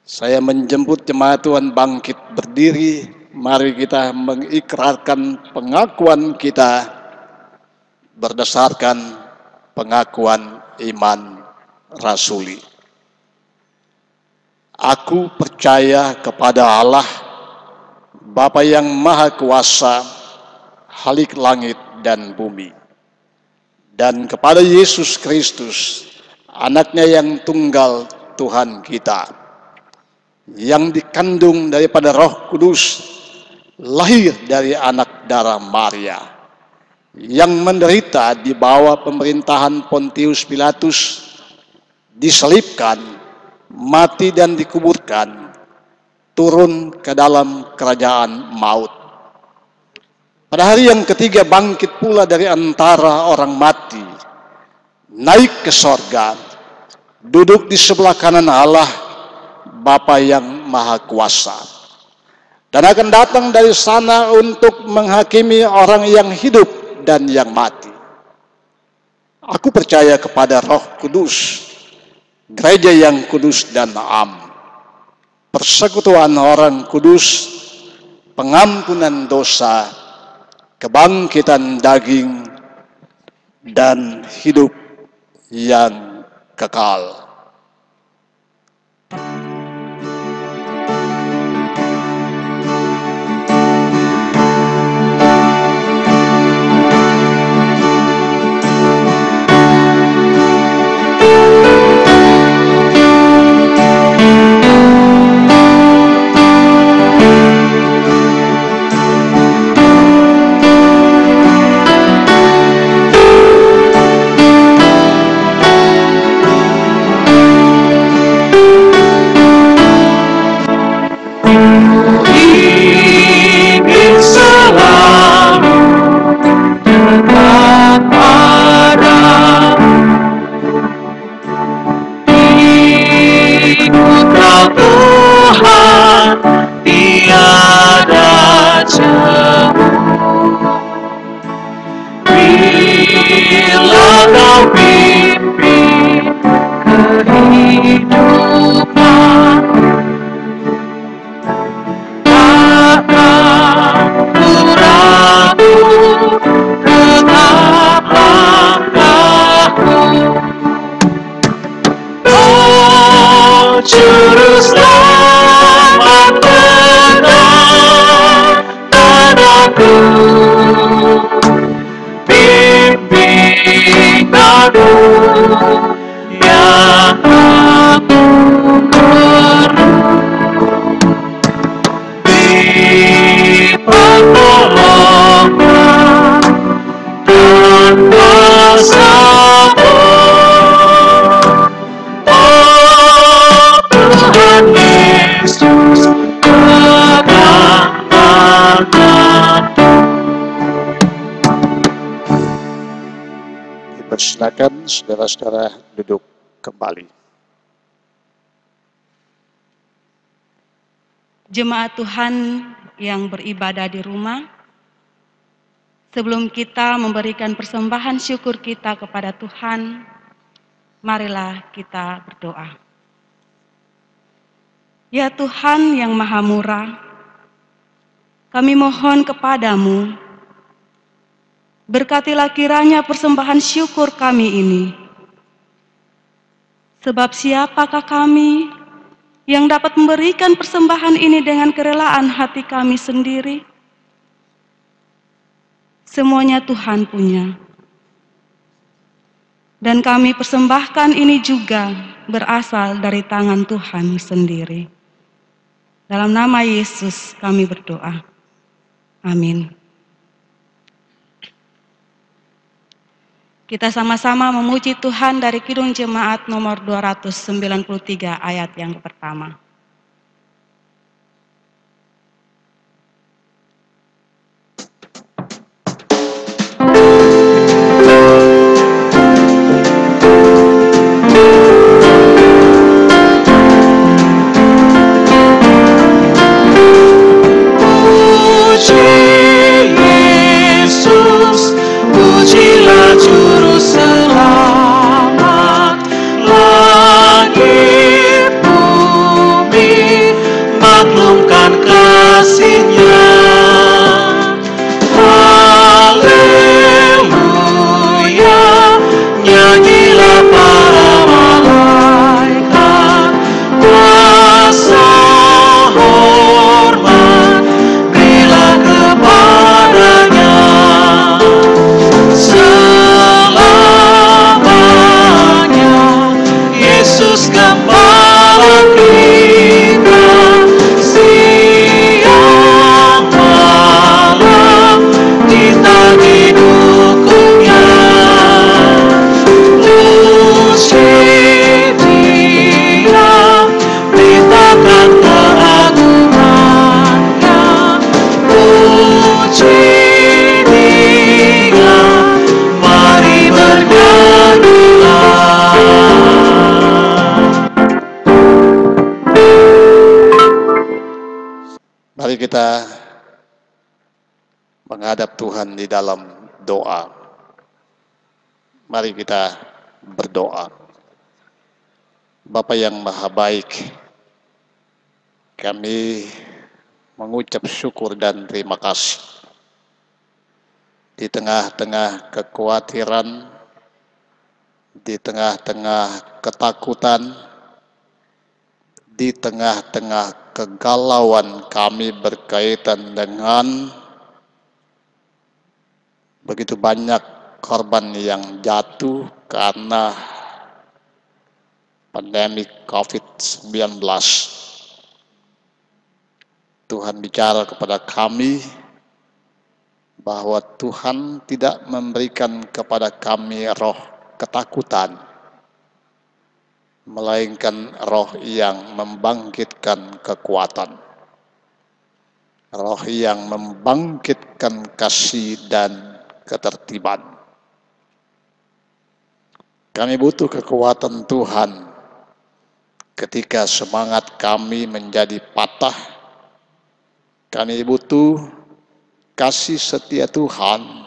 Speaker 2: saya menjemput jemaat Tuhan bangkit berdiri. Mari kita mengikrarkan pengakuan kita berdasarkan pengakuan iman rasuli. Aku percaya kepada Allah, Bapa yang Maha Kuasa, Khalik langit dan bumi, dan kepada Yesus Kristus, anaknya yang tunggal Tuhan kita, yang dikandung daripada Roh Kudus, lahir dari anak darah Maria, yang menderita di bawah pemerintahan Pontius Pilatus, diselibkan, mati dan dikuburkan, turun ke dalam kerajaan maut. Pada hari yang ketiga bangkit pula dari antara orang mati, naik ke sorga, duduk di sebelah kanan Allah, Bapa yang Maha Kuasa, dan akan datang dari sana untuk menghakimi orang yang hidup dan yang mati. Aku percaya kepada Roh Kudus, gereja yang kudus dan am, persekutuan orang kudus, pengampunan dosa, kebangkitan daging, dan hidup yang kekal. Ingin selalu dekat
Speaker 5: pimpin kehidupan. Takkan ku ragu, tetap langkahku. Oh, Juru Selamat, tenangkan aku, pimpin aku yang aku perlu. Di pertolongan dan kuasa-Mu, oh Tuhan Yesus, pegang tanganku.
Speaker 2: Dipersilakan saudara-saudara duduk kembali.
Speaker 1: Jemaat Tuhan yang beribadah di rumah, sebelum kita memberikan persembahan syukur kita kepada Tuhan, marilah kita berdoa. Ya Tuhan yang Maha Murah, kami mohon kepadamu, berkatilah kiranya persembahan syukur kami ini. Sebab siapakah kami yang dapat memberikan persembahan ini dengan kerelaan hati kami sendiri? Semuanya Tuhan punya. Dan kami persembahkan ini juga berasal dari tangan Tuhan sendiri. Dalam nama Yesus kami berdoa. Amin. Kita sama-sama memuji Tuhan dari Kidung Jemaat nomor 293 ayat yang pertama.
Speaker 5: Pujilah Juru Selamat, langit bumi maklumkan kasih-Nya. Haleluya, nyanyilah para malaikat, kuasa hormat berilah kepadanya. Selamanya Yesus Gembala kita, siang malam kita didukungnya. Puji Dia, beritakan keagungannya. Puji Dia, mari bernyanyilah.
Speaker 2: Mari kita menghadap Tuhan di dalam doa. Mari kita berdoa. Bapa yang Maha Baik, kami mengucap syukur dan terima kasih. Di tengah-tengah kekhawatiran, di tengah-tengah ketakutan, di tengah-tengah kegalauan kami berkaitan dengan begitu banyak korban yang jatuh karena pandemi COVID-19. Tuhan bicara kepada kami bahwa Tuhan tidak memberikan kepada kami roh ketakutan, melainkan roh yang membangkitkan kekuatan, roh yang membangkitkan kasih dan ketertiban. Kami butuh kekuatan Tuhan ketika semangat kami menjadi patah. Kami butuh kasih setia Tuhan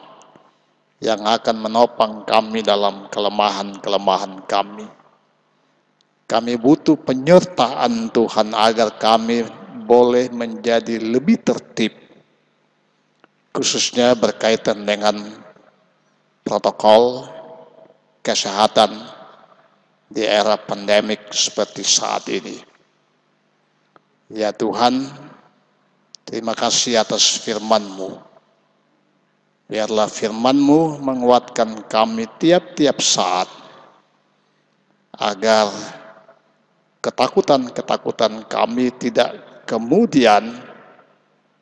Speaker 2: yang akan menopang kami dalam kelemahan-kelemahan kami. Kami butuh penyertaan Tuhan agar kami boleh menjadi lebih tertib, khususnya berkaitan dengan protokol kesehatan di era pandemik seperti saat ini. Ya Tuhan, terima kasih atas firman-Mu. Biarlah firman-Mu menguatkan kami tiap-tiap saat, agar ketakutan-ketakutan kami tidak kemudian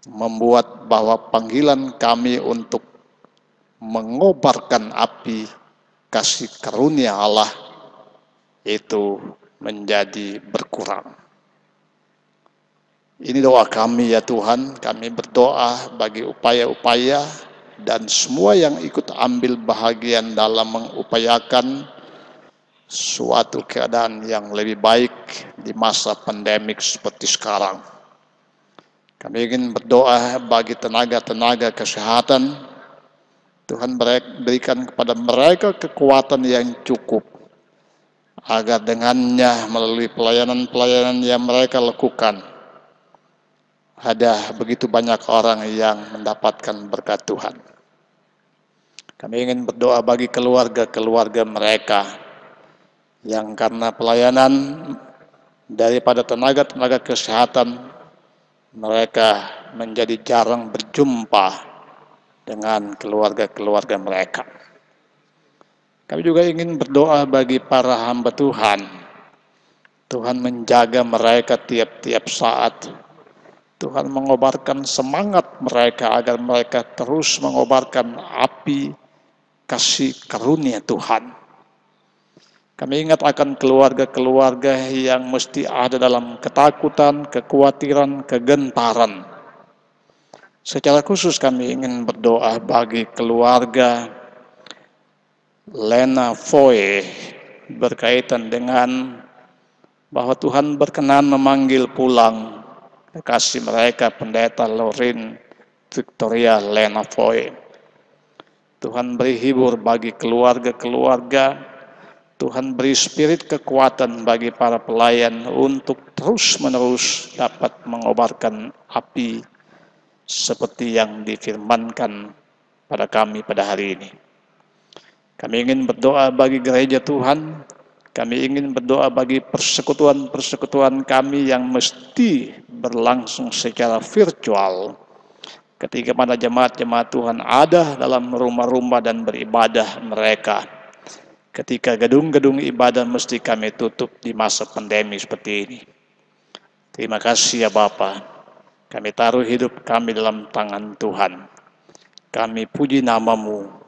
Speaker 2: membuat bahwa panggilan kami untuk mengobarkan api kasih karunia Allah itu menjadi berkurang. Ini doa kami ya Tuhan, kami berdoa bagi upaya-upaya dan semua yang ikut ambil bahagian dalam mengupayakan suatu keadaan yang lebih baik di masa pandemik seperti sekarang. Kami ingin berdoa bagi tenaga-tenaga kesehatan, Tuhan berikan kepada mereka kekuatan yang cukup, agar dengannya melalui pelayanan-pelayanan yang mereka lakukan, ada begitu banyak orang yang mendapatkan berkat Tuhan. Kami ingin berdoa bagi keluarga-keluarga mereka yang karena pelayanan daripada tenaga-tenaga kesehatan, mereka menjadi jarang berjumpa dengan keluarga-keluarga mereka. Kami juga ingin berdoa bagi para hamba Tuhan. Tuhan menjaga mereka tiap-tiap saat. Tuhan mengobarkan semangat mereka agar mereka terus mengobarkan api kasih karunia Tuhan. Kami ingat akan keluarga-keluarga yang mesti ada dalam ketakutan, kekhawatiran, kegentaran. Secara khusus kami ingin berdoa bagi keluarga Lena Foe berkaitan dengan bahwa Tuhan berkenan memanggil pulang kekasih mereka Pendeta Lorin Victoria Lena Foe. Tuhan beri hibur bagi keluarga-keluarga, Tuhan beri spirit kekuatan bagi para pelayan untuk terus-menerus dapat mengobarkan api seperti yang difirmankan pada kami pada hari ini. Kami ingin berdoa bagi gereja Tuhan, kami ingin berdoa bagi persekutuan-persekutuan kami yang mesti berlangsung secara virtual, ketika mana jemaat-jemaat Tuhan ada dalam rumah-rumah dan beribadah mereka, ketika gedung-gedung ibadah mesti kami tutup di masa pandemi seperti ini. Terima kasih ya Bapa. Kami taruh hidup kami dalam tangan Tuhan. Kami puji nama-Mu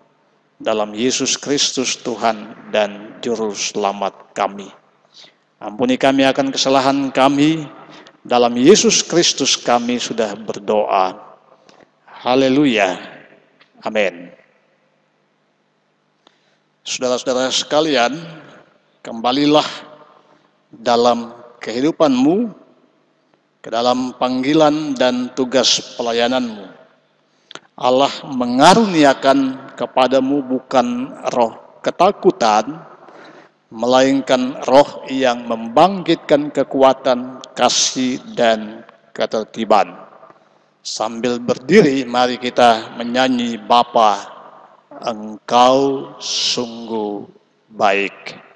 Speaker 2: dalam Yesus Kristus Tuhan dan Juru Selamat kami. Ampuni kami akan kesalahan kami. Dalam Yesus Kristus kami sudah berdoa. Haleluya. Amin. Saudara-saudara sekalian, kembalilah dalam kehidupanmu ke dalam panggilan dan tugas pelayanan-Mu. Allah mengaruniakan kepadamu bukan roh ketakutan, melainkan roh yang membangkitkan kekuatan, kasih, dan ketertiban. Sambil berdiri, mari kita menyanyi Bapa, Engkau sungguh baik.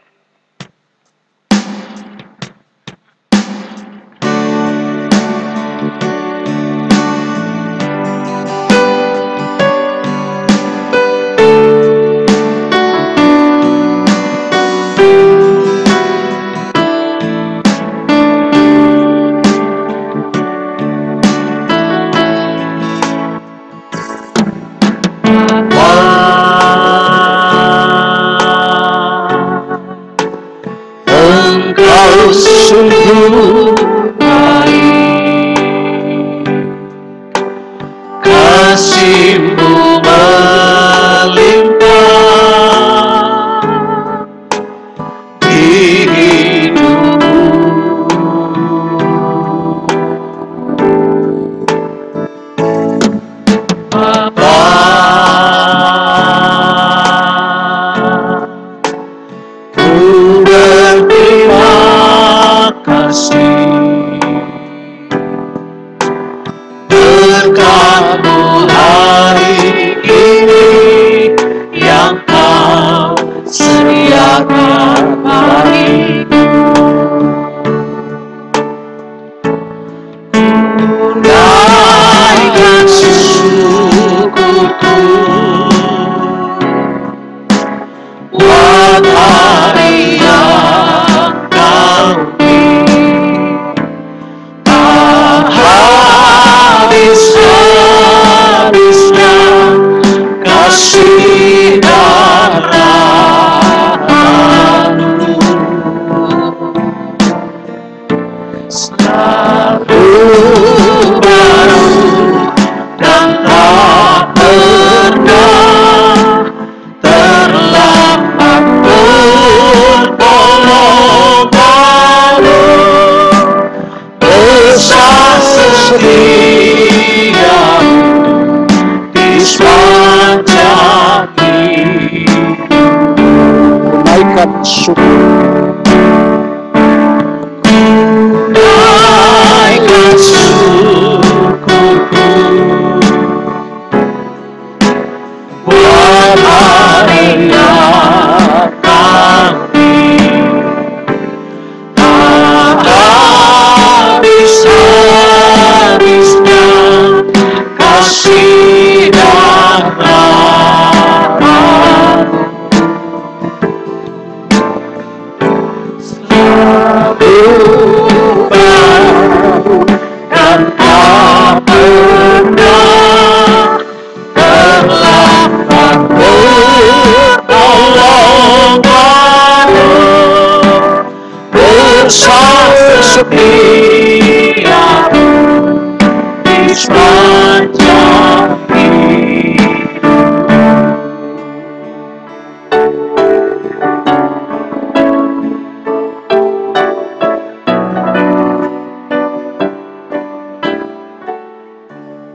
Speaker 5: Sungguh baik, kasih-Mu melimpah di hidupku. Bapa, berkat-Mu hari ini yang Kau sediakan bagiku. Naikkan syukurku buat hari yang Kau beri. Tak habis-habisnya kasih dan rahmat-Mu, selalu baru dan tak pernah terlambat bertolong-menolong. Besar setia-Mu di sepanjang hidup.
Speaker 2: Naikkan syukur.
Speaker 5: Naikkan syukurku buat hari yang nanti. Tak habis-habisnya kasih dan rahmat-Mu, selalu baru dan tak pernah terlambat bertolong-menolong. Besar setia-Mu di sepanjang hidup.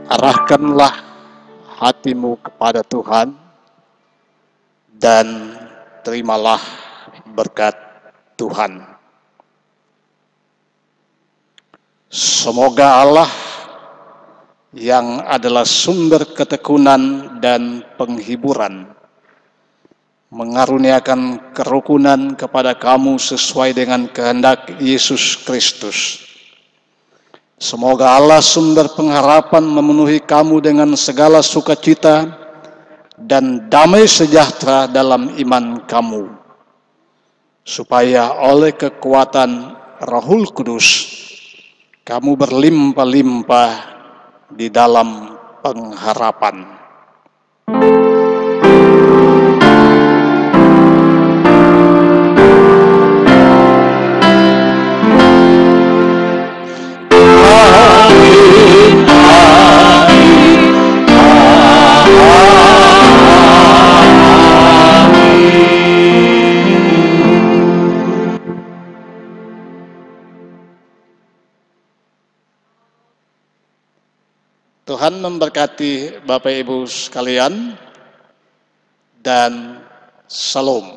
Speaker 2: Arahkanlah hatimu kepada Tuhan dan terimalah berkat Tuhan. Semoga Allah yang adalah sumber ketekunan dan penghiburan mengaruniakan kerukunan kepada kamu sesuai dengan kehendak Yesus Kristus. Semoga Allah sumber pengharapan memenuhi kamu dengan segala sukacita dan damai sejahtera dalam iman kamu, supaya oleh kekuatan Rohul Kudus kamu berlimpah-limpah di dalam pengharapan. Tuhan memberkati Bapak Ibu sekalian dan Salam.